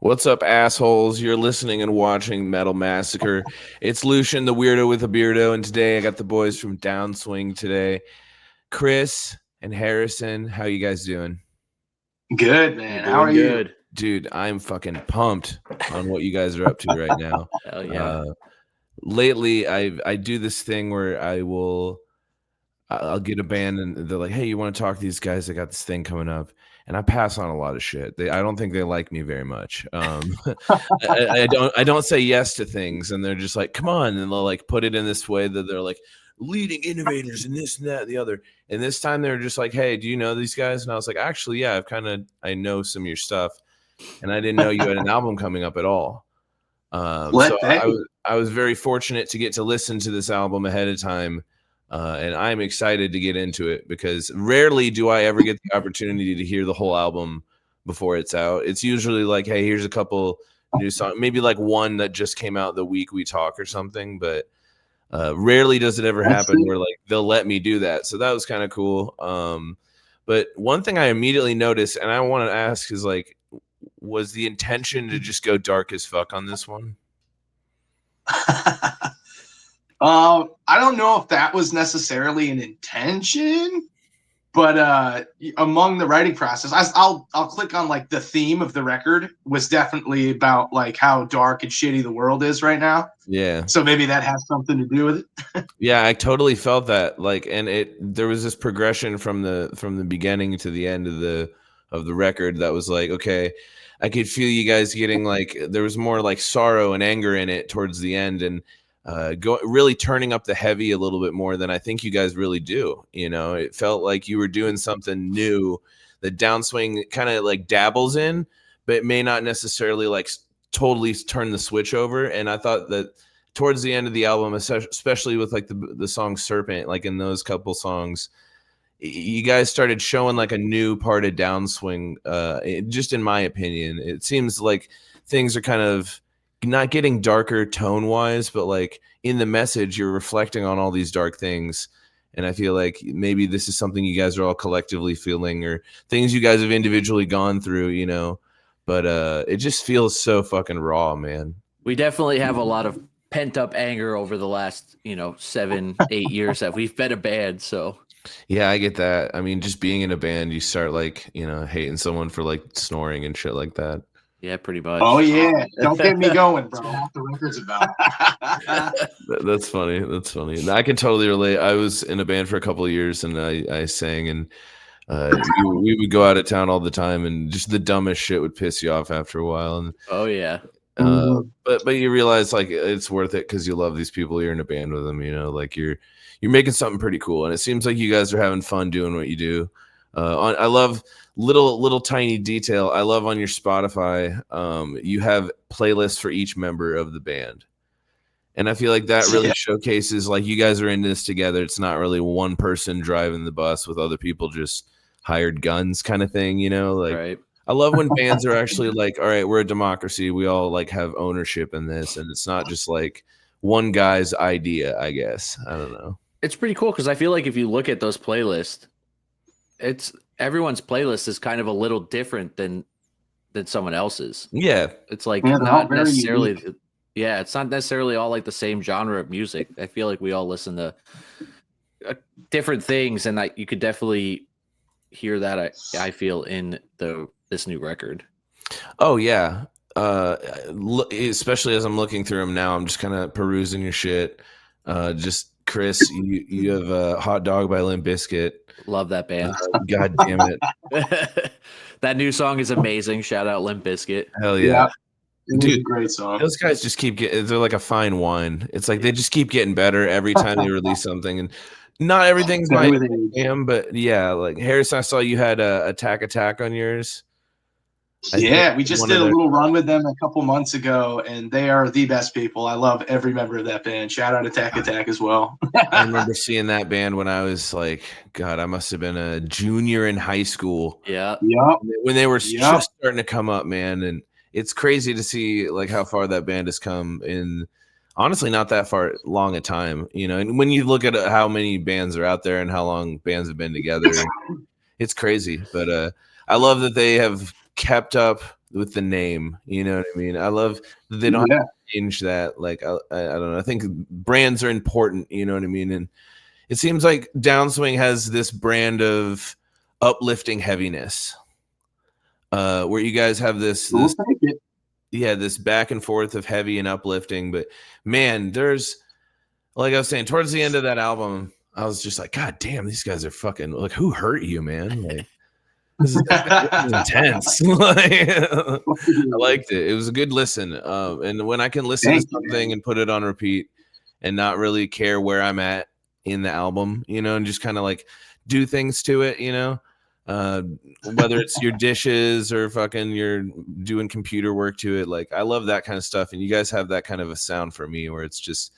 What's up, assholes? You're listening and watching Metal Massacre. It's Lucian, the weirdo with a beardo, and today I got the boys from Downswing today. Chris and Harrison, how you guys doing? Good, man. How are you? Dude, I'm fucking pumped on what you guys are up to right now. Hell yeah. Lately, I do this thing where I'll get a band and they're like, "Hey, you want to talk to these guys? I got this thing coming up," and I pass on a lot of shit. I don't think they like me very much. I don't say yes to things, and they're just like, "Come on," and they'll like put it in this way that they're like leading innovators and this and that and the other. And this time they're just like, "Hey, do you know these guys?" And I was like, "Actually, yeah, I know some of your stuff, and I didn't know you had an album coming up at all." I was very fortunate to get to listen to this album ahead of time. And I'm excited to get into it because rarely do I ever get the opportunity to hear the whole album before it's out. It's usually like, hey, here's a couple new songs, maybe like one that just came out the week we talk or something, but rarely does it ever happen where like they'll let me do that. So that was kind of cool. But one thing I immediately noticed, and I want to ask is like, was the intention to just go dark as fuck on this one? I don't know if that was necessarily an intention, but among the writing process, I'll click on like the theme of the record was definitely about like how dark and shitty the world is right now. Yeah. So maybe that has something to do with it. Yeah, I totally felt that. Like, and there was this progression from the beginning to the end of the record that was like, okay, I could feel you guys getting like there was more like sorrow and anger in it towards the end, and really turning up the heavy a little bit more than I think you guys really do. You know, it felt like you were doing something new that Downswing kind of like dabbles in, but it may not necessarily like totally turn the switch over. And I thought that towards the end of the album, especially with like the song Serpent, like in those couple songs, you guys started showing like a new part of Downswing. Just in my opinion, it seems like things are kind of not getting darker tone wise, but like in the message, you're reflecting on all these dark things. And I feel like maybe this is something you guys are all collectively feeling, or things you guys have individually gone through, you know, but it just feels so fucking raw, man. We definitely have a lot of pent up anger over the last, 7-8 years that we've been a band. So yeah, I get that. I mean, just being in a band, you start like, hating someone for like snoring and shit like that. Yeah, pretty much. Oh yeah, don't get me going, bro. What the record's about. That's funny. That's funny. I can totally relate. I was in a band for a couple of years, and I sang, and we would go out of town all the time, and just the dumbest shit would piss you off after a while. And oh yeah, but you realize like it's worth it because you love these people. You're in a band with them, like you're making something pretty cool, and it seems like you guys are having fun doing what you do. I love little tiny detail. I love on your Spotify, you have playlists for each member of the band, and I feel like that really showcases like you guys are in this together. It's not really one person driving the bus with other people just hired guns kind of thing, like. Right. I love when bands are actually like, all right, we're a democracy. We all like have ownership in this, and it's not just like one guy's idea, I guess. I don't know. It's pretty cool because I feel like if you look at those playlists, it's everyone's playlist is kind of a little different than someone else's. Yeah. It's like not necessarily it's not necessarily all like the same genre of music. I feel like we all listen to different things, and you could definitely hear that I feel in this new record. Oh yeah. Especially as I'm looking through them now, I'm just kind of perusing your shit. Just Chris, you have a Hot Dog by Limp Bizkit. Love that band. God damn it. That new song is amazing. Shout out Limp Bizkit. Hell yeah. Dude, great song. Those guys just keep they're like a fine wine. It's like they just keep getting better every time they release something, and not everything's my jam, but yeah, like Harris, I saw you had a Attack on yours. Yeah, we just did a little run with them a couple months ago, and they are the best people. I love every member of that band. Shout out Attack as well. I remember seeing that band when I was like, God, I must have been a junior in high school. Yeah. When they were just starting to come up, man. And it's crazy to see like how far that band has come in honestly not that far long a time, and when you look at how many bands are out there and how long bands have been together, it's crazy. But I love that they have kept up the name. You know what I mean? I love that they don't have to change that. Like I don't know. I think brands are important. You know what I mean? And it seems like Downswing has this brand of uplifting heaviness, where you guys have this this back and forth of heavy and uplifting. But man, there's, like I was saying, towards the end of that album, I was just like, God damn, these guys are fucking, like, who hurt you, man? Like, this is intense. I liked it. It was a good listen. And when I can listen to something and put it on repeat and not really care where I'm at in the album, you know, and just kind of like do things to it, you know, whether it's your dishes or fucking you're doing computer work to it. Like, I love that kind of stuff. And you guys have that kind of a sound for me where it's just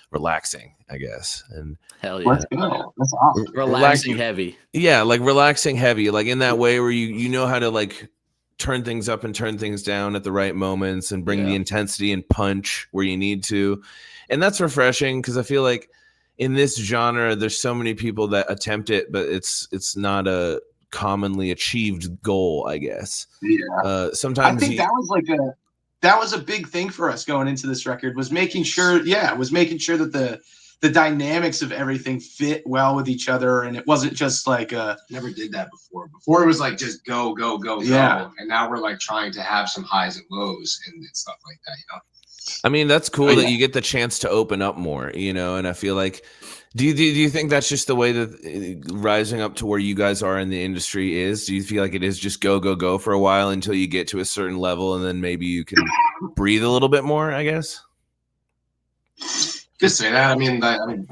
relaxing, I guess. And hell yeah, that's awesome. Relaxing heavy. Yeah, like relaxing heavy, like in that way where you know how to like turn things up and turn things down at the right moments and bring the intensity and punch where you need to. And that's refreshing because I feel like in this genre there's so many people that attempt it, but it's not a commonly achieved goal, I guess. Sometimes I think that was a big thing for us going into this record, was making sure that the dynamics of everything fit well with each other, and it wasn't just like never did that before. Before it was like just go, and now we're like trying to have some highs and lows and stuff like that, you know. I mean, that's cool that you get the chance to open up more, you know. And I feel like, do you think that's just the way that rising up to where you guys are in the industry is? Do you feel like it is just go for a while until you get to a certain level, and then maybe you can breathe a little bit more, I guess? Could say that. I mean,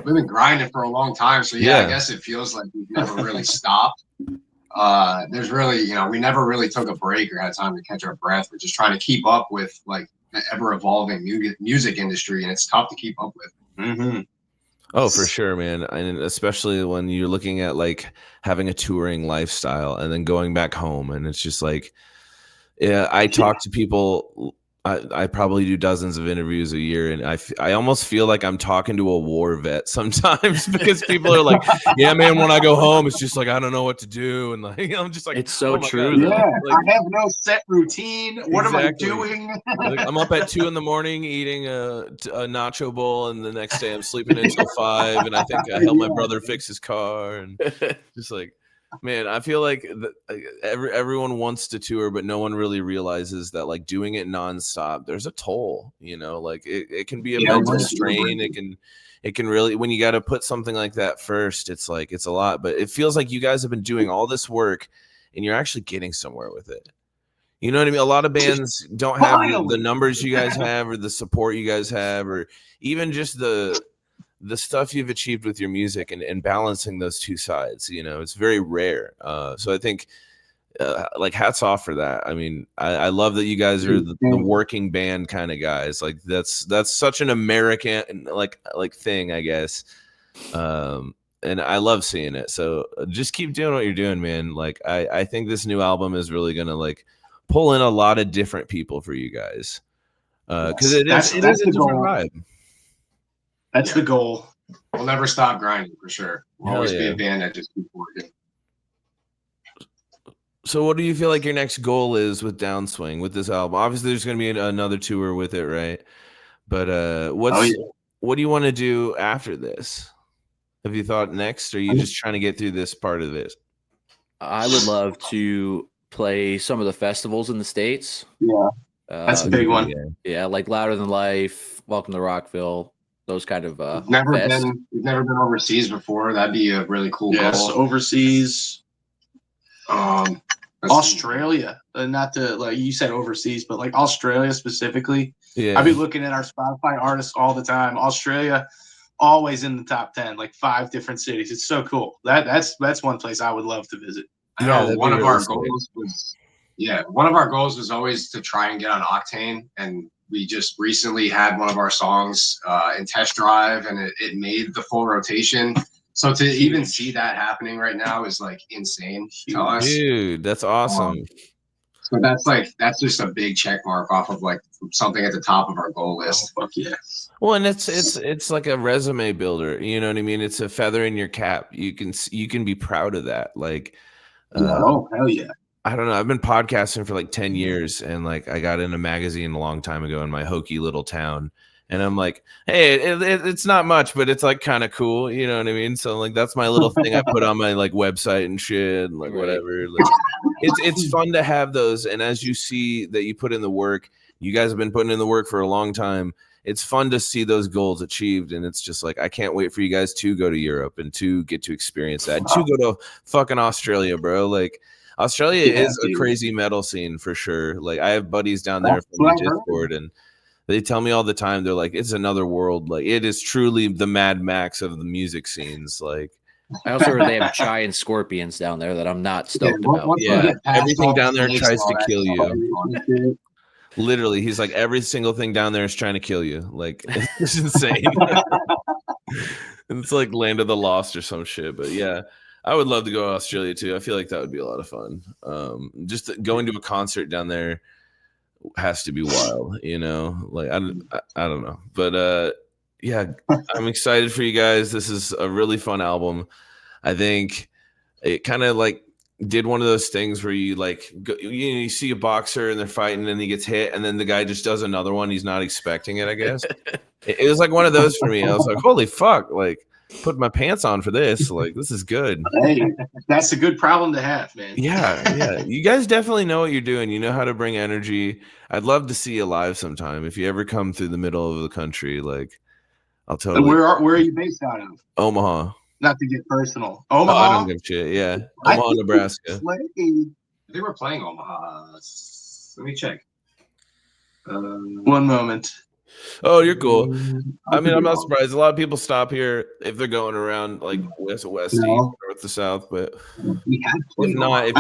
we've been grinding for a long time, so I guess it feels like we've never really stopped. There's really, you know, we never really took a break or had time to catch our breath. We're just trying to keep up with like the ever evolving music industry, and it's tough to keep up with. Mm-hmm. Oh, for sure, man. And especially when you're looking at like having a touring lifestyle and then going back home, and it's just like, I talk to people. I probably do dozens of interviews a year, and I almost feel like I'm talking to a war vet sometimes because people are like, yeah, man, when I go home, it's just like, I don't know what to do. And like, I'm just like, it's so true. Yeah, like, I have no set routine. What am I doing? Like, I'm up at 2 a.m. eating a nacho bowl, and the next day I'm sleeping until 5. And I think I helped my brother fix his car, and just like, man, I feel like everyone wants to tour, but no one really realizes that like doing it nonstop, there's a toll, you know, like it can be a mental strain. It can really, when you got to put something like that first, it's like, it's a lot, but it feels like you guys have been doing all this work and you're actually getting somewhere with it. You know what I mean? A lot of bands don't have the numbers you guys have, or the support you guys have, or even just the stuff you've achieved with your music and balancing those two sides. You know, it's very rare. So I think like hats off for that. I mean, I love that you guys are the working band kind of guys. Like that's such an American like thing, I guess. And I love seeing it. So just keep doing what you're doing, man. Like I think this new album is really gonna like pull in a lot of different people for you guys. Because it is a different vibe. That's the goal. We'll never stop grinding for sure. We'll always be a band that just keeps working. So what do you feel like your next goal is with Downswing, with this album? Obviously there's going to be another tour with it, right? But what do you want to do after this? Have you thought next, or are you just trying to get through this part of this? I would love to play some of the festivals in the States. Yeah. That's a big one. Yeah, like Louder Than Life, Welcome to Rockville. Those kind of we've never been overseas before. That'd be a really cool goal. Overseas. Australia, not to like you said overseas, but like Australia specifically. Yeah, I've been looking at our Spotify artists all the time. Australia, always in the top 10, like 5 different cities. It's so cool. That's one place I would love to visit. I know one of our goals was always to try and get on Octane, and we just recently had one of our songs in test drive, and it made the full rotation. So to even see that happening right now is like insane to us. Dude, that's awesome. So that's just a big check mark off of like something at the top of our goal list. Fuck yeah. Well, and it's like a resume builder. You know what I mean? It's a feather in your cap. You can be proud of that. Like, oh hell yeah. I don't know. I've been podcasting for like 10 years, and like I got in a magazine a long time ago in my hokey little town. And I'm like, hey, it's not much, but it's like kind of cool. You know what I mean? So like that's my little thing I put on my like website and shit, and like whatever. Like it's fun to have those. And as you see that you put in the work, you guys have been putting in the work for a long time. It's fun to see those goals achieved, and it's just like I can't wait for you guys to go to Europe and to get to experience that, and to go to fucking Australia, bro. Like Australia is a crazy metal scene for sure. Like I have buddies down there from the Discord, and they tell me all the time, they're like, it's another world. Like it is truly the Mad Max of the music scenes. Like I also heard they have giant scorpions down there that I'm not stoked about. Yeah, everything down there tries to kill you. Literally, he's like, every single thing down there is trying to kill you. Like it's insane. It's like Land of the Lost or some shit. But yeah, I would love to go to Australia too. I feel like that would be a lot of fun. Just going to a concert down there has to be wild, you know. Like I don't know, but yeah, I'm excited for you guys. This is a really fun album. I think it kind of like did one of those things where you like go, you see a boxer and they're fighting and he gets hit and then the guy just does another one. He's not expecting it, I guess. It was like one of those for me. I was like, holy fuck, like put my pants on for this. Like this is good. Hey, that's a good problem to have, man. Yeah. You guys definitely know what you're doing. You know how to bring energy. I'd love to see you live sometime. If you ever come through the middle of the country, like I'll totally. Where are you based out of? Omaha. Not to get personal. Omaha. I don't give a shit. Yeah, Omaha, Nebraska. I think we're playing Omaha. Let me check. 1 moment. Oh, you're cool. I mean, I'm not surprised. A lot of people stop here if they're going around like west, east, north to south. But if not, if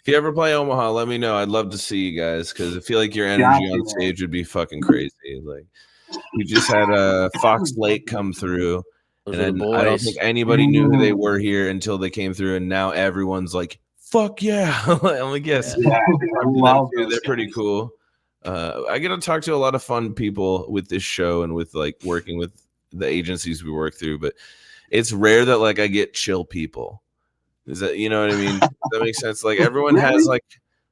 you ever play Omaha, let me know. I'd love to see you guys because I feel like your energy on stage would be fucking crazy. Like we just had a Fox Lake come through. And I don't think anybody knew who they were here until they came through, and now everyone's like, "Fuck yeah!" I'm like, "Yes, they're pretty cool." I get to talk to a lot of fun people with this show and with like working with the agencies we work through, but it's rare that like I get chill people. Is that you know what I mean? Does that makes sense? Like everyone has like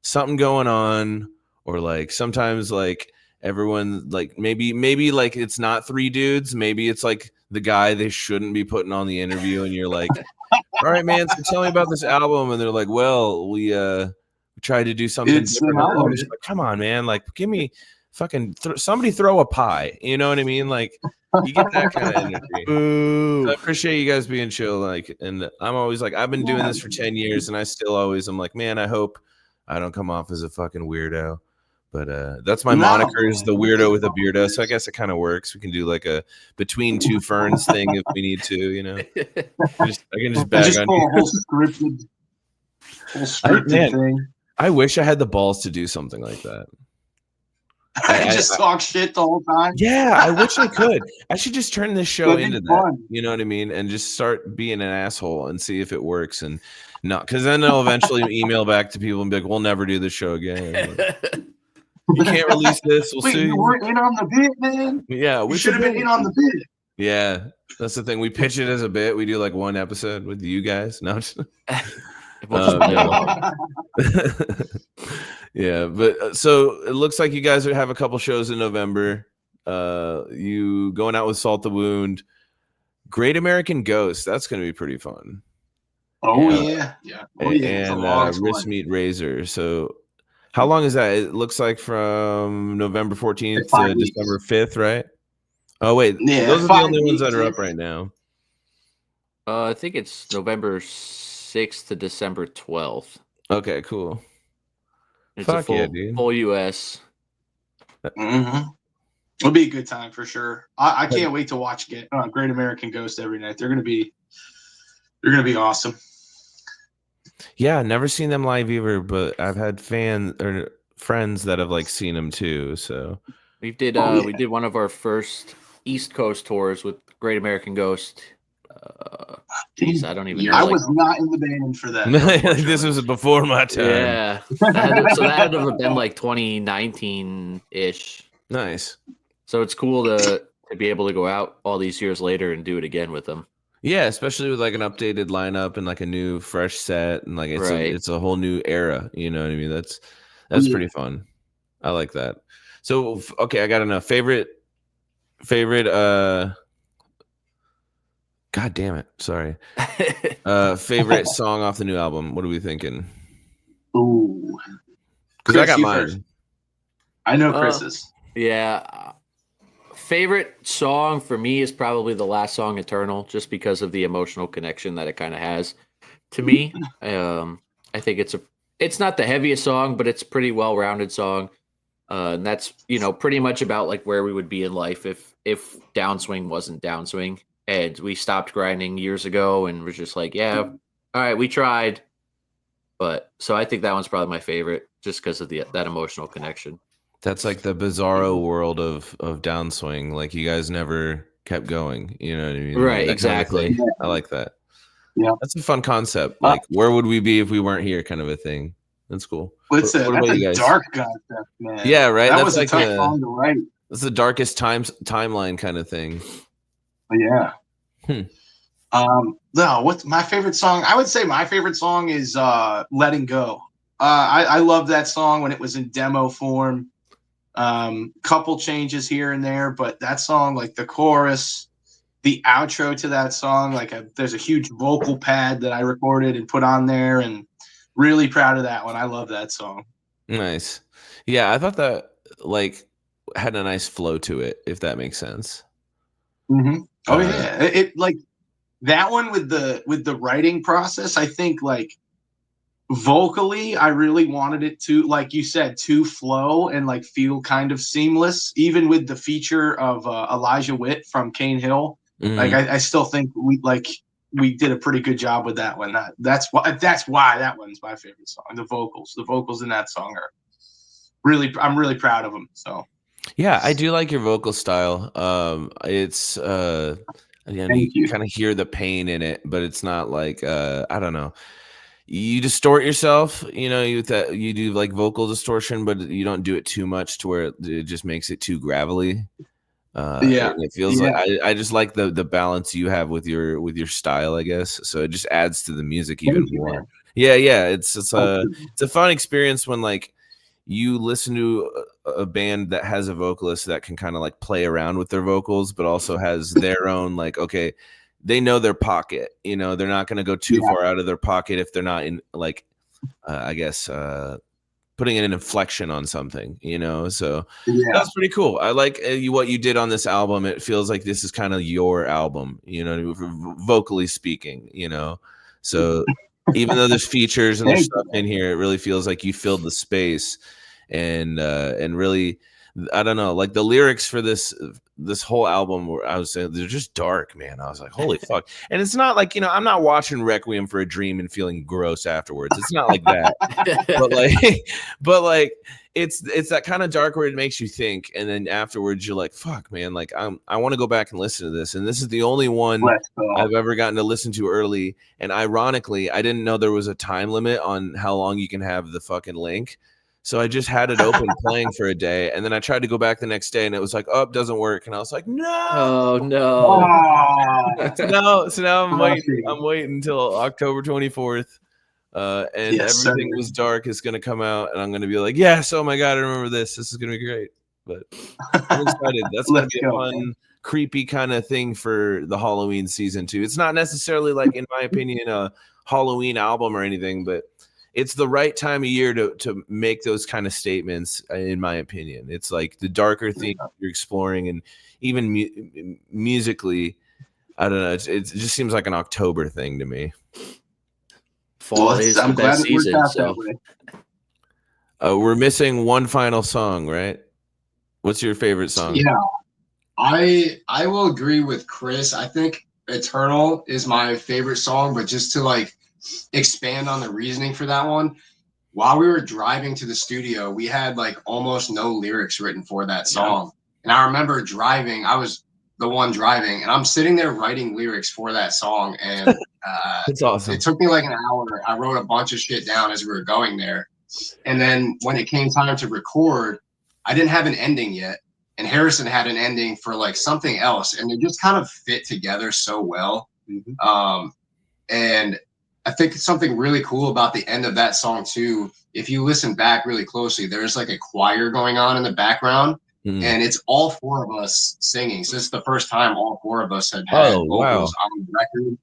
something going on, or like sometimes like everyone like maybe like it's not 3 dudes, maybe it's like the guy they shouldn't be putting on the interview, and you're like, all right, man, so tell me about this album, and they're like, well, we tried to do something different. I'm just like, come on, man, like give me fucking somebody throw a pie, you know what I mean? Like you get that kind of energy. So I appreciate you guys being chill, like, and I'm always like, I've been doing this for 10 years, and I still always I'm like, man, I hope I don't come off as a fucking weirdo. But that's my moniker is the weirdo with a beardo. So I guess it kind of works. We can do like a between two ferns thing if we need to, you know. I can just bag on you. Whole scripted thing. I wish I had the balls to do something like that. I just talk shit the whole time. Yeah, I wish I could. I should just turn this show into that. You know what I mean? And just start being an asshole and see if it works. And not because then they'll eventually email back to people and be like, "We'll never do this show again." You can't release this. We'll see. You weren't in on the bit, man. Yeah, we should have been in on the bit. Yeah, that's the thing. We pitch it as a bit. We do like 1 episode with you guys. No, yeah, but so it looks like you guys have a couple shows in November. You going out with Salt the Wound, Great American Ghost. That's going to be pretty fun. Oh yeah. And Wrist Meet Razor. So. How long is that? It looks like from November 14th to December 5th, right? Oh, wait. Yeah, those are the only ones that are up right now. I think it's November 6th to December 12th. Okay, cool. It's a full US. Mm-hmm. It'll be a good time for sure. I can't wait to watch Great American Ghost every night. They're gonna be awesome. Yeah, never seen them live either, but I've had fans or friends that have like seen them too. So we did one of our first East Coast tours with Great American Ghost. Geez, I don't even know. I was not in the band for that. This was before my time. Yeah. So that had to have been like 2019-ish. Nice. So it's cool to be able to go out all these years later and do it again with them. Yeah, especially with like an updated lineup and like a new fresh set, and like it's a whole new era. You know what I mean? That's pretty fun. I like that. So okay, I got enough favorite. God damn it! Sorry. Favorite song off the new album. What are we thinking? Ooh, Because I got mine. First. I know Chris's. Yeah. Favorite song for me is probably the last song, Eternal, just because of the emotional connection that it kind of has to me. I think it's not the heaviest song, but it's a pretty well-rounded song. And that's, pretty much about like where we would be in life if Downswing wasn't Downswing and we stopped grinding years ago and we're just like, yeah, all right, we tried. But so I think that one's probably my favorite just because of that emotional connection. That's like the bizarro world of Downswing. Like you guys never kept going. You know what I mean? Right, That exactly. Kind of I like that. Yeah, that's a fun concept. Like, where would we be if we weren't here? Kind of a thing. That's cool. That's a dark concept, man. Yeah, right. That was like a tough song to write. That's the darkest timeline kind of thing. Yeah. No, what's my favorite song? I would say my favorite song is Letting Go. I love that song when it was in demo form. Couple changes here and there, but that song, like the chorus, the outro to that song, like there's a huge vocal pad that I recorded and put on there, and really proud of that one. I love that song. Nice. Yeah, I thought that like had a nice flow to it, if that makes sense. Mm-hmm. Oh yeah, it like that one with the writing process. I think like vocally, I really wanted it to, like you said, to flow and like feel kind of seamless. Even with the feature of Elijah Witt from Cane Hill, like I still think we did a pretty good job with that one. That's why that one's my favorite song. The vocals in that song are really, I'm really proud of them. So yeah, I do like your vocal style. It's you kind of hear the pain in it, but it's not like I don't know. You distort yourself, you do like vocal distortion, but you don't do it too much to where it just makes it too gravelly. It feels like I just like the balance you have with your style, I guess. So it just adds to the music even more. Man. Yeah. It's a fun experience when like you listen to a band that has a vocalist that can kind of like play around with their vocals, but also has their own like, okay, they know their pocket, they're not going to go too far out of their pocket if they're not in like, I guess, putting an inflection on something, so that's pretty cool. I like what you did on this album. It feels like this is kind of your album, vocally speaking, so even though there's features and there's stuff in here, it really feels like you filled the space and really, I don't know, like the lyrics for this whole album where I was saying they're just dark, man. I was like, holy fuck. And it's not like, I'm not watching Requiem for a Dream and feeling gross afterwards. It's not like that. but like it's that kind of dark where it makes you think, and then afterwards you're like, fuck, man, like I want to go back and listen to this. And this is the only one I've ever gotten to listen to early. And ironically, I didn't know there was a time limit on how long you can have the fucking link. So I just had it open playing for a day, and then I tried to go back the next day, and it was like, oh, it doesn't work. And I was like, no. Oh no. So now I'm waiting. I'm waiting until October 24th, and everything was dark is going to come out, and I'm going to be like, yes, oh my god, I remember this. This is going to be great. But I'm excited. That's going to be a fun, creepy kind of thing for the Halloween season too. It's not necessarily like, in my opinion, a Halloween album or anything, but it's the right time of year to make those kind of statements, in my opinion. It's like the darker thing you're exploring, and even musically, I don't know. It just seems like an October thing to me. Fall is the best season. So we're missing one final song, right? What's your favorite song? Yeah, I will agree with Chris. I think Eternal is my favorite song, but just to like expand on the reasoning for that one, while we were driving to the studio, we had like almost no lyrics written for that song. And I remember driving, I was the one driving, and I'm sitting there writing lyrics for that song. And it's awesome. It took me like an hour. I wrote a bunch of shit down as we were going there. And then when it came time to record, I didn't have an ending yet. And Harrison had an ending for like something else. And they just kind of fit together so well And I think something really cool about the end of that song too, if you listen back really closely, there's like a choir going on in the background, and it's all four of us singing. So this is the first time all four of us had vocals on the record.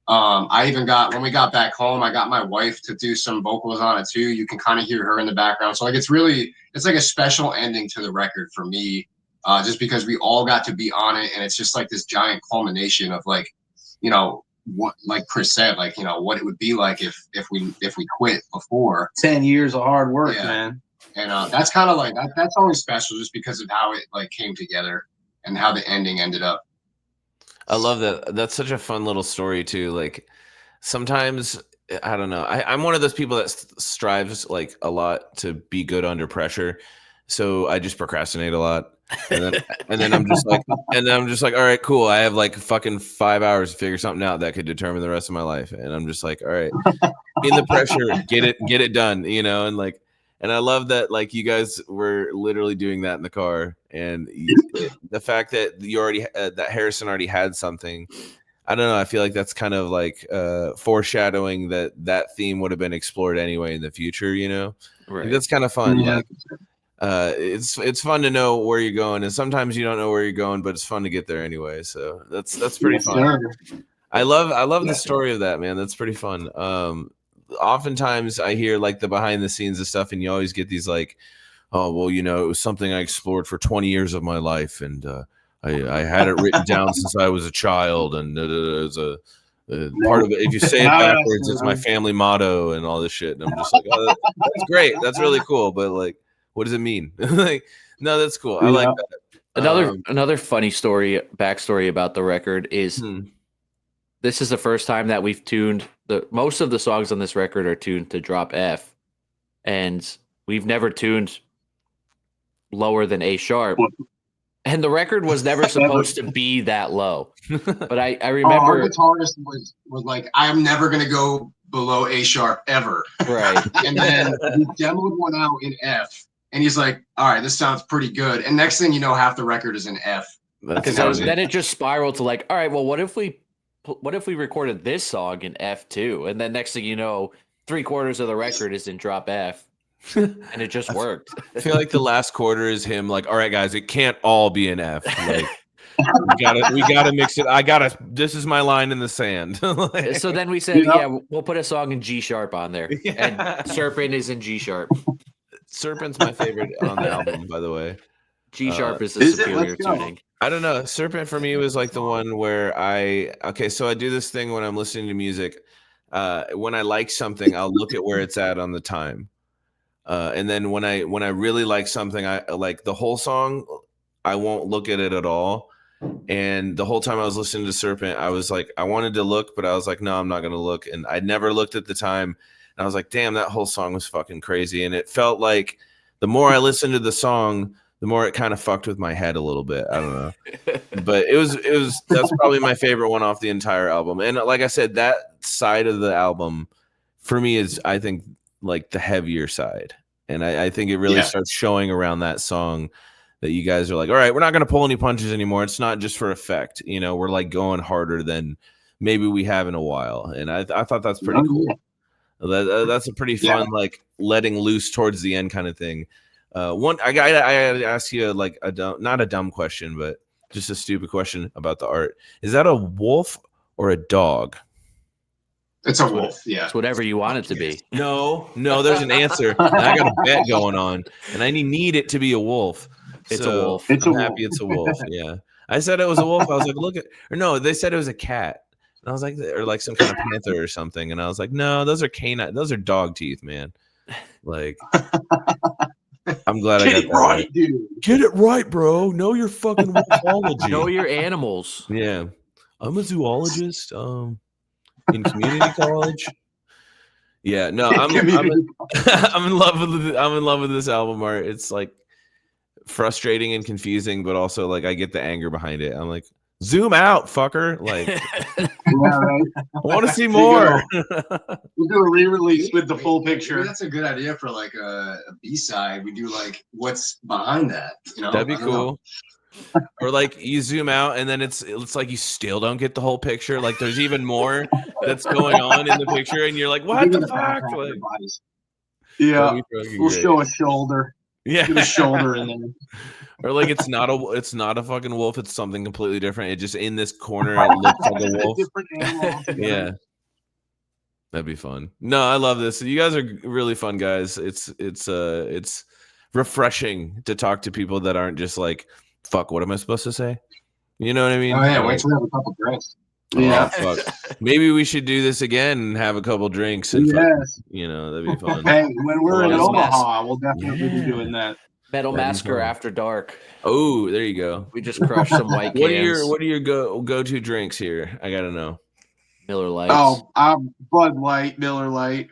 I even got, when we got back home, I got my wife to do some vocals on it too. You can kind of hear her in the background. So like it's like a special ending to the record for me, just because we all got to be on it, and it's just like this giant culmination of like, you know, what, like Chris said, like, you know, what it would be like if we quit before 10 years of hard work, man. And that's kind of like that's always special just because of how it like came together and how the ending ended up. I love that. That's such a fun little story too. Like sometimes, I don't know. I'm one of those people that strives like a lot to be good under pressure. So I just procrastinate a lot. And then I'm just like, all right, cool. I have like fucking 5 hours to figure something out that could determine the rest of my life. And I'm just like, all right, in the pressure, get it done, you know? And like, and I love that, like, you guys were literally doing that in the car, and the fact that you already that Harrison already had something. I don't know. I feel like that's kind of like foreshadowing that theme would have been explored anyway in the future. You know, right? Like, that's kind of fun. Yeah. Like, it's fun to know where you're going, and sometimes you don't know where you're going, but it's fun to get there anyway. So that's pretty fun. Sure. I love the story of that, man. That's pretty fun. Oftentimes I hear like the behind the scenes of stuff, and you always get these like, oh, well, you know, it was something I explored for 20 years of my life, and I had it written down since I was a child, and it's a part of it. If you say it backwards, it's my family motto and all this shit. And I'm just like, oh, that's great. That's really cool. But like, what does it mean? Like, no, that's cool. I like that. Another funny backstory about the record is this is the first time that we've tuned most of the songs on this record are tuned to drop F, and we've never tuned lower than A sharp. And the record was never supposed to be that low. But I remember our guitarist was like, I'm never gonna go below A sharp ever. Right. And then we demoed one out in F, and he's like, all right, this sounds pretty good. And next thing you know, half the record is in F. Because then it just spiraled to like, all right, well, what if we recorded this song in F too? And then next thing you know, 3/4 of the record is in drop F. And it just worked. I feel like the last quarter is him like, all right, guys, it can't all be an F. Like, we gotta mix it. This is my line in the sand. Like, so then we said, we'll put a song in G sharp on there. And Serpent is in G sharp. Serpent's my favorite on the album, by the way. G sharp is the superior tuning. I don't know. Serpent for me was like the one where so I do this thing when I'm listening to music. When I like something, I'll look at where it's at on the time. And then when I really like something, I like the whole song, I won't look at it at all. And the whole time I was listening to Serpent, I was like, I wanted to look, but I was like, no, I'm not going to look. And I never looked at the time. And I was like, damn, that whole song was fucking crazy. And it felt like the more I listened to the song, the more it kind of fucked with my head a little bit. I don't know. But that's probably my favorite one off the entire album. And like I said, that side of the album for me is, I think, like the heavier side. And I think it really starts showing around that song that you guys are like, all right, we're not going to pull any punches anymore. It's not just for effect. You know, we're like going harder than maybe we have in a while. And I thought that's pretty cool. That's a pretty fun, like letting loose towards the end kind of thing. I gotta ask you like not a dumb question, but just a stupid question about the art. Is that a wolf or a dog? It's a wolf. Yeah, it's whatever you want it to be. No, there's an answer. I got a bet going on, and I need it to be a wolf. It's a wolf. I'm happy it's a wolf. Yeah, I said it was a wolf. I was like, look at, or no, they said it was a cat. And I was like, or like some kind of panther or something. And I was like, no, those are canine. Those are dog teeth, man. Like, I'm glad I got that right, dude. Get it right, bro. Know your fucking wolfology. Know your animals. Yeah, I'm a zoologist. In community college. Yeah, no, I'm in love with this album art. It's like frustrating and confusing, but also like I get the anger behind it. I'm like, zoom out, fucker. Like, right. I want to see more. We'll do a re-release with the full picture. Maybe that's a good idea for like a B-side. We do like what's behind that. You know, that'd be cool. Or like you zoom out and then it's like you still don't get the whole picture. Like there's even more that's going on in the picture, and you're like, what the fuck? Like, yeah, we'll show a shoulder. Yeah, get a shoulder in there. Or like it's not a fucking wolf. It's something completely different. It just in this corner it looks like a wolf. Different animal. Yeah, that'd be fun. No, I love this. You guys are really fun guys. It's refreshing to talk to people that aren't just like, fuck, what am I supposed to say? You know what I mean? Oh yeah, wait till we have a couple drinks. Yeah, fuck. Maybe we should do this again and have a couple drinks. And yes, you know, that'd be fun. Hey, when we're in Omaha, we'll definitely be doing that. Metal Massacre After Dark. Oh, there you go. We just crushed some white cans. What are your go-to drinks here? I gotta know. Miller Lights. Oh, Bud Light, Miller Light.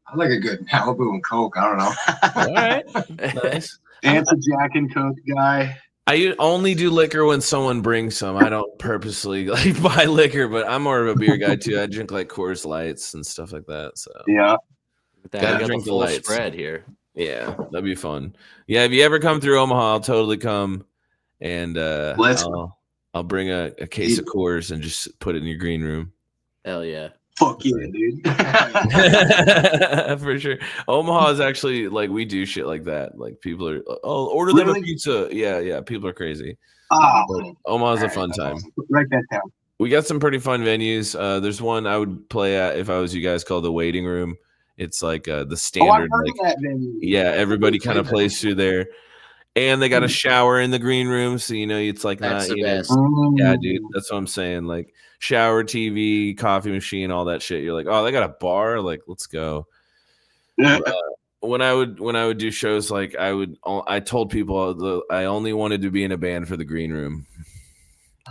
I like a good Malibu and Coke. I don't know. All right, nice. Dan's a Jack and Coke guy. I only do liquor when someone brings some. I don't purposely like buy liquor, but I'm more of a beer guy too. I drink like Coors Lights and stuff like that. So yeah, gotta drink the full lights. Spread here. Yeah, that'd be fun. Yeah, if you ever come through Omaha, I'll totally come, and I'll bring a case of Coors and just put it in your green room. Hell yeah. Fuck yeah, dude. For sure. Omaha is actually like we do shit like that. Like people are order them a pizza. Yeah. People are crazy. Omaha's a fun time. Write that down. We got some pretty fun venues. There's one I would play at if I was you guys called the Waiting Room. It's like the standard. That venue. Yeah, everybody kind of plays through there. And they got a shower in the green room, so you know it's like that's not, the best. Yeah, dude, that's what I'm saying. Like shower, TV, coffee machine, all that shit. You're like, oh, they got a bar. Like, let's go. Yeah. When I would do shows, like I told people I only wanted to be in a band for the green room.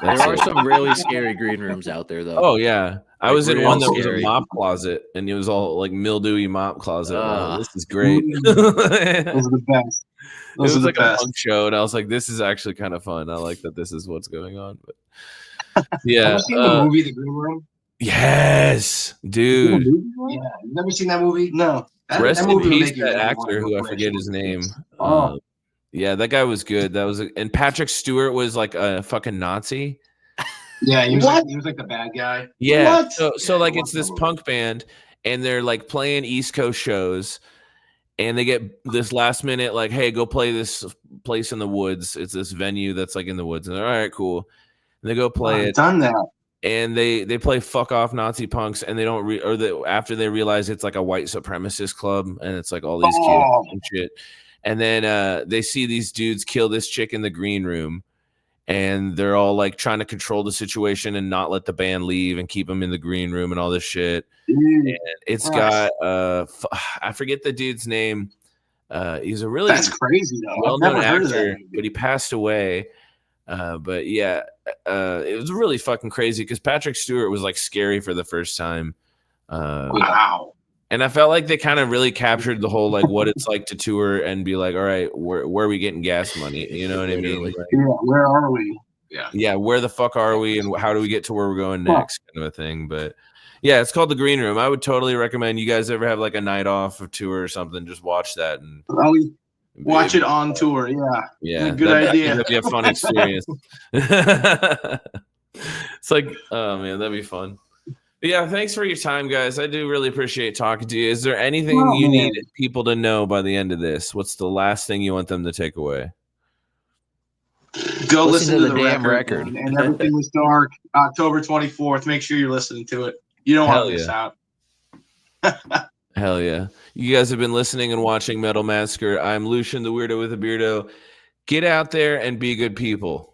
There are some really scary green rooms out there, though. Oh yeah, I was in one that was scary. a mop closet, and it was all like mildewy mop closet. Wow, this is great. Those are the best. It was like a punk show, and I was like, "This is actually kind of fun. I like that. This is what's going on." But yeah, have you seen the movie The Green Room? Yes, dude. Yeah, you've never seen that movie? No. Rest in peace, that actor who I forget his name. Yeah, that guy was good. And Patrick Stewart was like a fucking Nazi. Yeah, he was like the bad guy. Yeah. So like it's this punk band, and they're like playing East Coast shows. And they get this last minute, like, hey, go play this place in the woods. It's this venue that's like in the woods. And they're all right, cool. And they go play it. Done that. And they play fuck off Nazi punks, and they don't after they realize it's like a white supremacist club, and it's like all these kids and shit. And then they see these dudes kill this chick in the green room, and they're all like trying to control the situation and not let the band leave and keep them in the green room and all this shit. And it's got I forget the dude's name. He's a really that's crazy though. well-known actor, but he passed away. But yeah, it was really fucking crazy because Patrick Stewart was like scary for the first time. Wow. And I felt like they kind of really captured the whole like what it's like to tour and be like, all right, where are we getting gas money? You know what I mean? Like, yeah, where are we? Yeah, where the fuck are we, and how do we get to where we're going next, kind of a thing. But yeah, it's called The Green Room. I would totally recommend you guys ever have like a night off of tour or something, just watch that and watch it on tour. Yeah, good idea. That'd be a fun experience. It's like, oh man, that'd be fun. But yeah, thanks for your time, guys. I do really appreciate talking to you. Is there anything you need people to know by the end of this? What's the last thing you want them to take away? Go listen to the damn record. And Everything Was Dark, October 24th. Make sure you're listening to it. You don't want to miss out. Hell yeah. You guys have been listening and watching Metal Massacre. I'm Lucian, the weirdo with a beardo. Get out there and be good people.